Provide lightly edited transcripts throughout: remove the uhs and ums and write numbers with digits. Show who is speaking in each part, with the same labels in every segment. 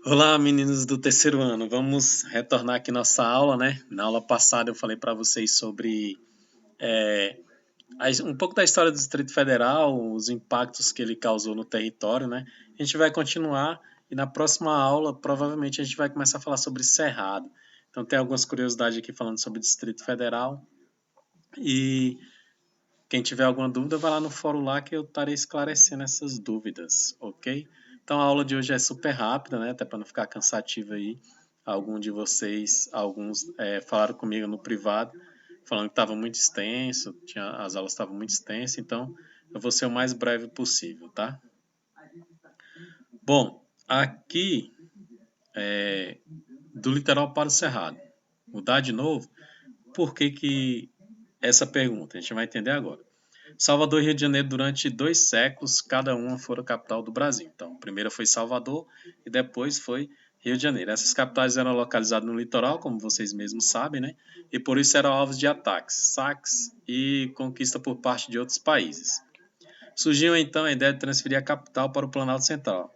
Speaker 1: Olá, meninos do terceiro ano. Vamos retornar aqui nossa aula, né? Na aula passada eu falei para vocês sobre um pouco da história do Distrito Federal, os impactos que ele causou no território, né? A gente vai continuar e na próxima aula provavelmente a gente vai começar a falar sobre Cerrado. Então tem algumas curiosidades aqui falando sobre o Distrito Federal e quem tiver alguma dúvida vai lá no fórum lá que eu estarei esclarecendo essas dúvidas, ok? Então a aula de hoje é super rápida, né? Até para não ficar cansativo aí. Algum de vocês, alguns falaram comigo no privado, falando que estava muito extenso, as aulas estavam muito extensas, então eu vou ser o mais breve possível, tá? Bom, aqui do litoral para o cerrado. Mudar de novo? Por que essa pergunta? A gente vai entender agora. Salvador e Rio de Janeiro, durante 2 séculos, cada uma foram capital do Brasil. Então, primeiro foi Salvador e depois foi Rio de Janeiro. Essas capitais eram localizadas no litoral, como vocês mesmos sabem, né? E por isso eram alvos de ataques, saques e conquista por parte de outros países. Surgiu então a ideia de transferir a capital para o Planalto Central,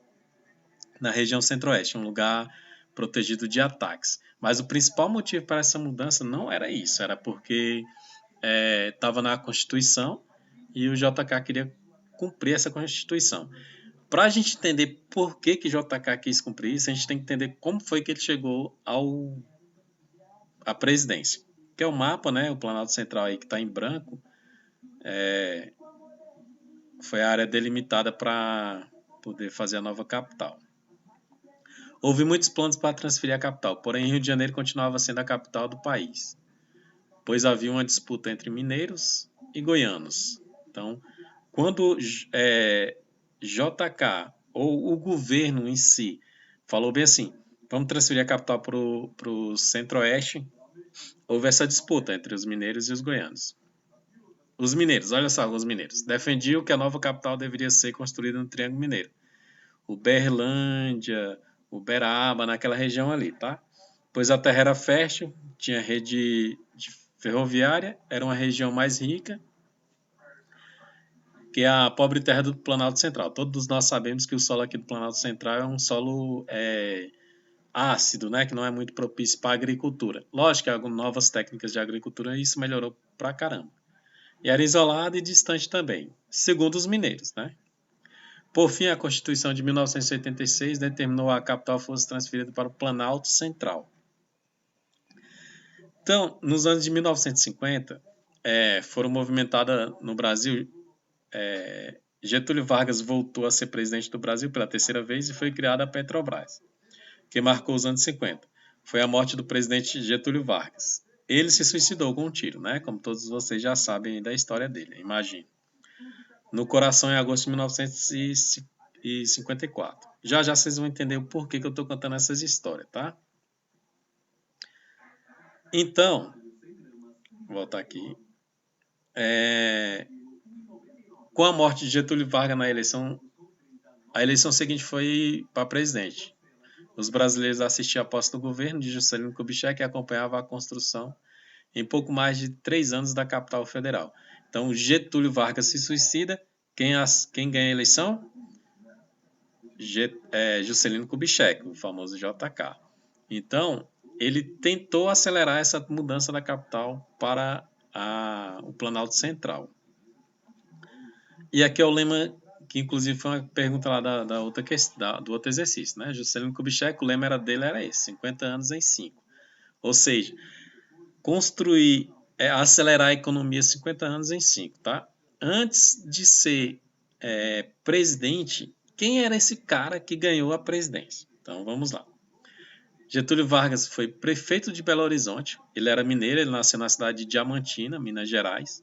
Speaker 1: na região centro-oeste, um lugar protegido de ataques. Mas o principal motivo para essa mudança não era isso, era porque estava na Constituição e o JK queria cumprir essa Constituição. Para a gente entender por que JK quis cumprir isso, a gente tem que entender como foi que ele chegou à presidência. Que é o mapa, né, o Planalto Central aí que está em branco, foi a área delimitada para poder fazer a nova capital. Houve muitos planos para transferir a capital, porém Rio de Janeiro continuava sendo a capital do país, pois havia uma disputa entre mineiros e goianos. Então, quando JK ou o governo em si falou bem assim, vamos transferir a capital para o centro-oeste, houve essa disputa entre os mineiros e os goianos. Os mineiros, olha só, os mineiros, defendiam que a nova capital deveria ser construída no Triângulo Mineiro. Uberlândia, Uberaba, naquela região ali, tá? Pois a terra era fértil, tinha rede ferroviária, era uma região mais rica que é a pobre terra do Planalto Central. Todos nós sabemos que o solo aqui do Planalto Central é um solo ácido, né, que não é muito propício para a agricultura. Lógico que algumas novas técnicas de agricultura isso melhorou pra caramba. E era isolado e distante também, segundo os mineiros, né? Por fim, a Constituição de 1986 determinou que a capital fosse transferida para o Planalto Central. Então, nos anos de 1950, foram movimentadas no Brasil. Getúlio Vargas voltou a ser presidente do Brasil pela terceira vez e foi criada a Petrobras, que marcou os anos 50. Foi a morte do presidente Getúlio Vargas. Ele se suicidou com um tiro, né? Como todos vocês já sabem da história dele, imagino. No coração em agosto de 1954. Já já vocês vão entender o porquê que eu estou contando essas histórias, tá? Então, vou voltar aqui. Com a morte de Getúlio Vargas na eleição, a eleição seguinte foi para presidente. Os brasileiros assistiam à posse do governo de Juscelino Kubitschek e acompanhavam a construção em pouco mais de 3 anos da capital federal. Então, Getúlio Vargas se suicida. Quem ganha a eleição? Juscelino Kubitschek, o famoso JK. Então, ele tentou acelerar essa mudança da capital para o Planalto Central. E aqui é o lema, que inclusive foi uma pergunta lá do outro exercício, né? Juscelino Kubitschek, o lema dele era esse, 50 anos em 5. Ou seja, acelerar a economia 50 anos em 5, tá? Antes de ser presidente, quem era esse cara que ganhou a presidência? Então, vamos lá. Getúlio Vargas foi prefeito de Belo Horizonte, ele era mineiro, ele nasceu na cidade de Diamantina, Minas Gerais.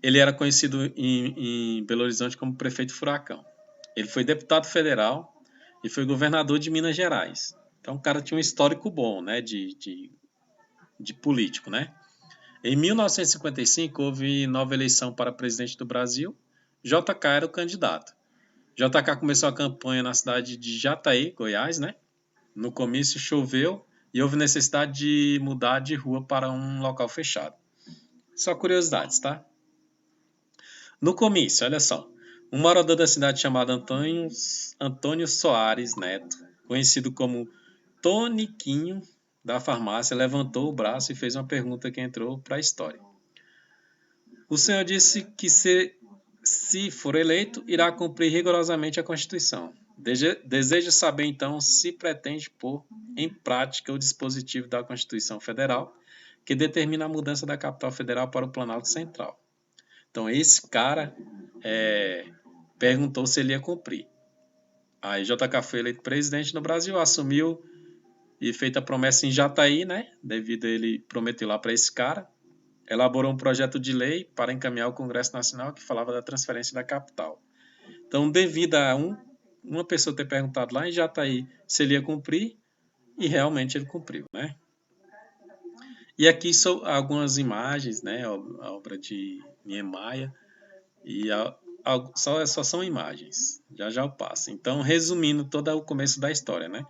Speaker 1: Ele era conhecido em Belo Horizonte como prefeito Furacão. Ele foi deputado federal e foi governador de Minas Gerais. Então, o cara tinha um histórico bom, né, de político, né? Em 1955, houve nova eleição para presidente do Brasil. JK era o candidato. JK começou a campanha na cidade de Jataí, Goiás, né? No comício choveu e houve necessidade de mudar de rua para um local fechado. Só curiosidades, tá? No comício, olha só. Um morador da cidade chamado Antônio Soares Neto, conhecido como Toniquinho da farmácia, levantou o braço e fez uma pergunta que entrou para a história. O senhor disse que se for eleito, irá cumprir rigorosamente a Constituição. Desejo saber, então, se pretende pôr em prática o dispositivo da Constituição Federal que determina a mudança da capital federal para o Planalto Central. Então, esse cara perguntou se ele ia cumprir. Aí JK foi eleito presidente no Brasil, assumiu e feita a promessa em Jataí, né? Devido a ele prometeu lá para esse cara. Elaborou um projeto de lei para encaminhar ao Congresso Nacional que falava da transferência da capital. Então, devido a uma pessoa ter perguntado lá em Jataí se ele ia cumprir, e realmente ele cumpriu, né? E aqui são algumas imagens, né? A obra de Niemeyer, e só são imagens. Já já eu passo. Então, resumindo todo o começo da história, né?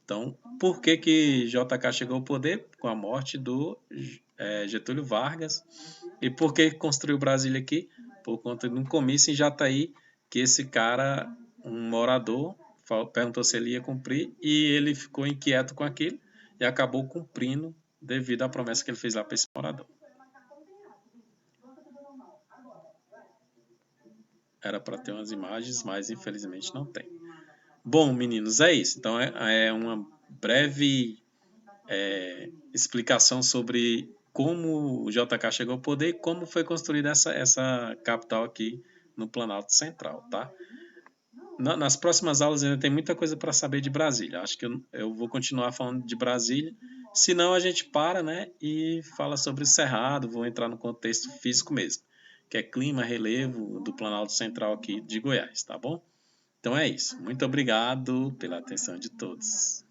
Speaker 1: Então, por que JK chegou ao poder? Com a morte do Getúlio Vargas. E por que construiu Brasília aqui? Por conta de um comício em Jataí, que esse cara, um morador, perguntou se ele ia cumprir e ele ficou inquieto com aquilo e acabou cumprindo devido à promessa que ele fez lá para esse morador. Era para ter umas imagens, mas infelizmente não tem. Bom, meninos, é isso. Então é uma breve explicação sobre como o JK chegou ao poder e como foi construída essa capital aqui no Planalto Central, tá? Nas próximas aulas ainda tem muita coisa para saber de Brasília. Acho que eu vou continuar falando de Brasília. Senão a gente para, né, e fala sobre o Cerrado, vou entrar no contexto físico mesmo, que é clima, relevo do Planalto Central aqui de Goiás, tá bom? Então é isso. Muito obrigado pela atenção de todos.